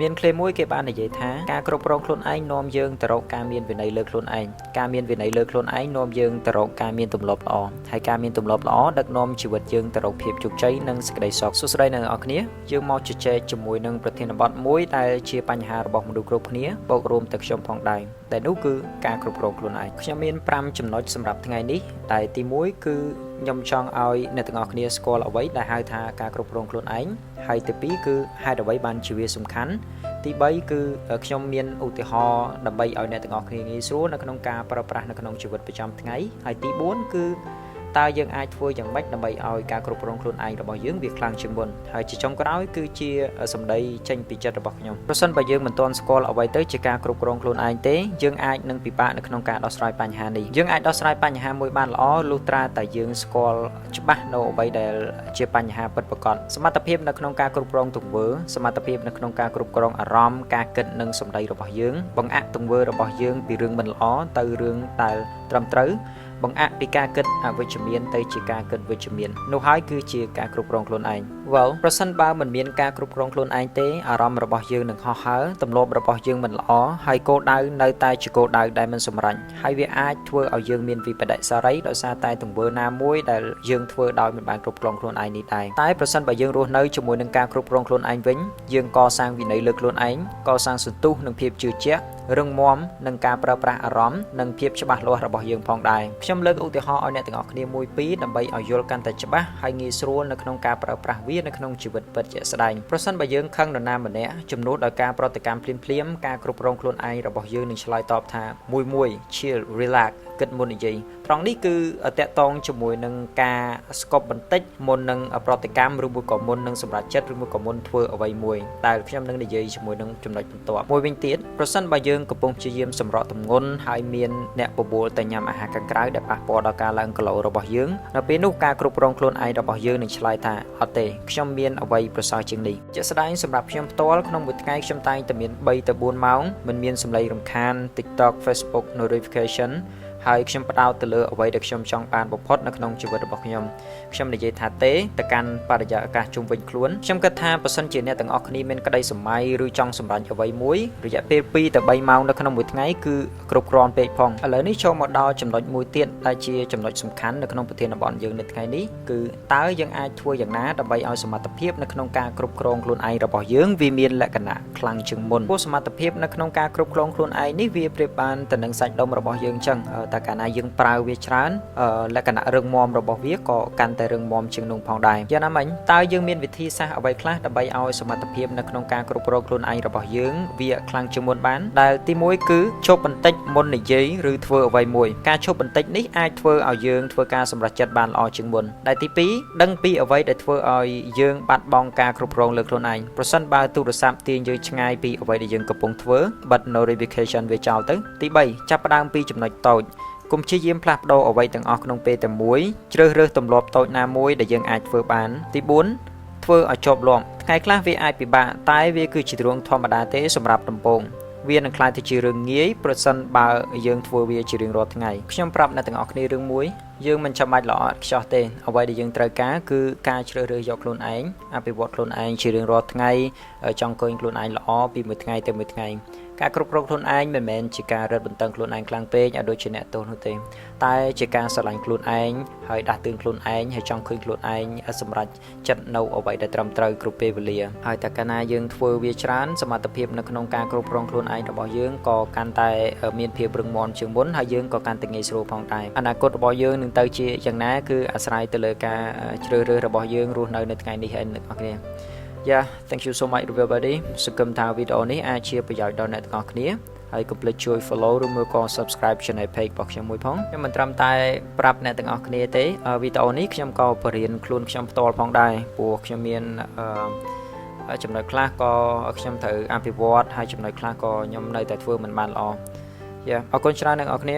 មានឃ្លាមួយគេបាននិយាយថាការគ្រប់គ្រងខ្លួនឯងនាំយើងទៅរកការមានវិន័យលើខ្លួនឯងការមានវិន័យលើខ្លួនឯងនាំយើងទៅរកការមានទម្លាប់ល្អហើយការមានទម្លាប់ល្អដឹកនាំជីវិតយើងទៅរកភាពជោគជ័យនិងសេចក្តីសុខសួស្តីអ្នកនរគ្នាយើងមកជជែកជាមួយនឹងប្រធានបទមួយដែលជាបញ្ហារបស់មនុស្សគ្រប់គ្នាបូករួមទាំងខ្ញុំផងដែរដែលនោះគឺការគ្រប់គ្រងខ្លួនឯងខ្ញុំមាន5ចំណុចសម្រាប់ថ្ងៃនេះដែលទី1គឺខ្ញុំចង់ឲ្យអ្នកទាំងអស់គ្នាស្គាល់អ្វីដែលហៅថាការគ្រប់គ្រងខ្លួនឯងហើយទី2គឺហេតុអ្វីបានជាវាសំខាន់ទី3គឺខ្ញុំមានឧទាហរណ៍ដើម្បីឲ្យអ្នកទាំងអស់គ្នាងាយស្រួលនៅក្នុងការប្រើប្រាស់នៅក្នុងជីវិតប្រចាំថ្ងៃហើយទី4គឺតើយើងអាចធ្វើយ៉ាងម៉េចដើម្បីឲ្យការគ្រប់គ្រងខ្លួនឯងរបស់យើងវាខ្លាំងជាងមុនហើយជាចុងក្រោយគឺជាសម្ដីចេញពីចិត្តរបស់ខ្ញុំប្រសិនបើយើងមិនទាន់ស្គាល់អ្វីទៅជាការគ្រប់គ្រងខ្លួនឯងទេយើងអាចនឹងពិបាកនៅក្នុងការដោះស្រាយបញ្ហានេះយើងអាចដោះស្រាយបញ្ហាមួយបានល្អលុះត្រាតែយើងស្គាល់ច្បាស់នៅអ្វីដែលជាបញ្ហាពិតប្រាកដសមត្ថភាពនៅក្នុងការគ្រប់គ្រងទង្វើសមត្ថភាពនៅក្នុងការគ្រប់គ្រងអារម្មណ៍ការគិតនិងសម្ដីរបស់យើងបង្អាក់ទង្វើរបស់យើងពីរឿងមិនល្អទៅរឿងដែលត្រឹមត្រូវបង្អាក់ពីការគិតអវិជ្ជមានទៅជាការគិតវិជ្ជមាននោះហើយគឺជាការគ្រប់គ្រងខ្លួនឯងប្រសិនបើមិនមានការគ្រប់គ្រងខ្លួនឯងទេអារម្មណ៍របស់យើងនឹងហោះហើរទម្លាប់របស់យើងមិនល្អហើយគោលដៅនៅតែជាគោលដៅដែលមិនសម្រេចហើយវាអាចធ្វើឲ្យយើងមានវិបដិសារីដោយសារតែទង្វើណាមួយដែលយើងធ្វើដោយមិនបានគ្រប់គ្រងខ្លួនឯងនេះដែរតែប្រសិនបើយើងរស់នៅជាមួយនឹងការគ្រប់គ្រងខ្លួនឯងវិញយើងកសាងវិន័យលើខ្លួនឯងកសាងសន្ទុះនិងភាពជឿជាក់រឹងមាំនឹងការប្រើប្រាស់អារម្មណ៍និងភាពច្បាស់លាស់របស់យើងផងដែរខ្ញុំលើកឧទាហរណ៍ឲ្យអ្នកទាំងអស់គ្នាមួយពីរដើម្បីឲ្យយល់កាន់តែច្បាស់ហើយងាយស្រួលនៅក្នុងការប្រើប្រាស់វានៅក្នុងជីវិតពិតជាក់ស្ដែងប្រសិនបើយើងខឹងនរណាម្នាក់ជំនួសដោយការប្រតិកម្មភ្លាមៗការគ្រប់គ្រងខ្លួនឯងរបស់យើងនឹងឆ្លើយតបថាមួយ chill relax គិតមុននិយាយត្រង់នេះគឺតកតងជាមួយនឹងការស្កប់បន្តិចមុននឹងប្រតិកម្មឬមួយក៏មុននឹងសម្រេចចិត្តឬមួយក៏មុនធ្វើអ្វីមួយតែខ្ញុំនឹងនិយាយជាមួយនឹងចំណុចបន្ទាប់មួយវិញទៀតប្រសិនបើយើងកំពុងព្យាយាមសម្រកទម្ងន់ហើយមានអ្នកបបួលតែញ៉ាំអាហារខាងក្រៅដែលប៉ះពាល់ដល់ការឡើងគីឡូរបស់យើងនៅពេលនោះការគ្រប់គ្រងខ្លួនឯងរបស់យើងនឹងឆ្លើយថាអត់ទេខ្ញុំមានអ្វីប្រសើរជាងនេះជាក់ស្ដែងសម្រាប់ខ្ញុំផ្ទាល់ក្នុងមួយថ្ងៃខ្ញុំតែងតែមាន3ទៅ4ម៉ោងមិនមានសម្លេងរំខាន TikTok Facebook notification ហើយខ្ញុំផ្ដោតទៅលើអ្វីដែលខ្ញុំចង់បានបំផុតនៅក្នុងជីវិតរបស់ខ្ញុំនិយាយថាទេទៅកាន់បរិយាកាសជុំវិញខ្លួនខ្ញុំគិតថាបើសិនជាអ្នកទាំងអស់គ្នាមានក្តីសម័យឬចង់សម្រេចអ្វីមួយរយៈពេល2ទៅ3ម៉ោងនៅក្នុងមួយថ្ងៃគឺគ្រប់គ្រាន់ពេកផងឥឡូវនេះចូលមកដល់ចំណុចមួយទៀតដែលជាចំណុចសំខាន់នៅក្នុងប្រធានបទយើងនៅថ្ងៃនេះគឺតើយើងអាចធ្វើយ៉ាងណាដើម្បីឲ្យសមត្ថភាពនៅក្នុងការគ្រប់គ្រងខ្លួនឯងរបស់យើងវាមានលក្ខណៈខ្លាំងជាងមុនព្រោះសមត្ថភាពនៅក្នុងការគ្រប់គ្រងខ្លួនឯងនេះវាប្រៀបបានទៅនឹងសាច់ដុំរបស់យើងចឹងតែកាលណាយើងប្រើវាច្រើនលក្ខណៈរឹងមាំរបស់វាក៏កាន់តែរឹងមាំជាងនោះផងដែរយ៉ាងណាមិញតើយើងមានវិធីសាស្ត្រអ្វីខ្លះដើម្បីឲ្យសមត្ថភាពនៅក្នុងការគ្រប់គ្រងខ្លួនឯងរបស់យើងវាខ្លាំងជាងមុនបានដែលទី1គឺឈប់បន្តិចមុននិយាយឬធ្វើអ្វីមួយការឈប់បន្តិចនេះអាចធ្វើឲ្យយើងធ្វើការសម្រេចចិត្តបានល្អជាងមុនដែលទី2ដឹងពីអ្វីដែលធ្វើឲ្យយើងបាត់បង់ការគ្រប់គ្រងលើខ្លួនឯងប្រសិនបើទូរស័ព្ទទាញយើងឆ្ងាយពីអ្វីដែលយើងកំពុងធ្វើបិទ notification វាចោលទៅទី3ចាប់ផ្ដើមពីចំណុចតូចកុំព្យាយាមផ្លាស់ប្ដូរអ្វីទាំងអស់ក្នុងពេលតែមួយជ្រើសរើសទម្លាប់តូចណាមួយដែលយើងអាចធ្វើបានទី4ធ្វើឲ្យជាប់លាប់ថ្ងៃខ្លះវាអាចពិបាកតែវាគឺជារឿងធម្មតាទេសម្រាប់ដំបូងវានឹងក្លាយទៅជារឿងងាយប្រសិនបើយើងធ្វើវាជារៀងរាល់ថ្ងៃខ្ញុំប្រាប់អ្នកទាំងអស់គ្នារឿងមួយយើងមិនចាំបាច់ល្អឥតខ្ចោះទេអ្វីដែលយើងត្រូវការគឺការជ្រើសរើសយកខ្លួនឯងអភិវឌ្ឍខ្លួនឯងជារៀងរាល់ថ្ងៃចង់ឃើញខ្លួនឯងល្អពីមួយថ្ងៃទៅមួយថ្ងៃការគ្រប់គ្រងខ្លួនឯងមិនមែនជាការរឹតបន្តឹងខ្លួនឯងខ្លាំងពេកឲ្យដូចជាអ្នកទោសនោះទេតែជាការស្រឡាញ់ខ្លួនឯងហើយដាស់តឿនខ្លួនឯងហើយចង់ឃើញខ្លួនឯងសម្រេចចិត្តនៅអ្វីដែលត្រឹមត្រូវគ្រប់ពេលវេលាហើយតែកាលណាយើងធ្វើវាច្រើនសមត្ថភាពនៅក្នុងការគ្រប់គ្រងខ្លួនឯងរបស់យើងក៏កាន់តែមានភាពរឹងមាំជាងមុនហើយយើងក៏កាន់តែងាយស្រួលផងដែរអនាគតរបស់យើងនឹងទៅជាយ៉ាងណាគឺអាស្រ័យទៅលើការជ្រើសរើសរបស់យើងរស់នៅថ្ងៃនេះហើយអ្នកទាំងអស់គ្នាthank you so much everybody សង្ឃឹមថាវីដេអូនេះអាចជាប្រយោជន៍ដល់អ្នកទាំងអស់គ្នាហើយកុំភ្លេចជួយ follow ឬមួយក៏ subscribe channel page របស់ខ្ញុំមួយផងខ្ញុំមិនត្រឹមតែប្រាប់អ្នកទាំងអស់គ្នាទេវីដេអូនេះខ្ញុំក៏បរៀនខ្លួនខ្ញុំផ្ទាល់ផងដែរព្រោះខ្ញុំមានចំណុចខ្លះក៏ខ្ញុំត្រូវអភិវឌ្ឍហើយចំណុចខ្លះក៏ខ្ញុំនៅតែធ្វើមិនបានល្អអរគុណច្រើនអ្នកទាំងអស់គ្នា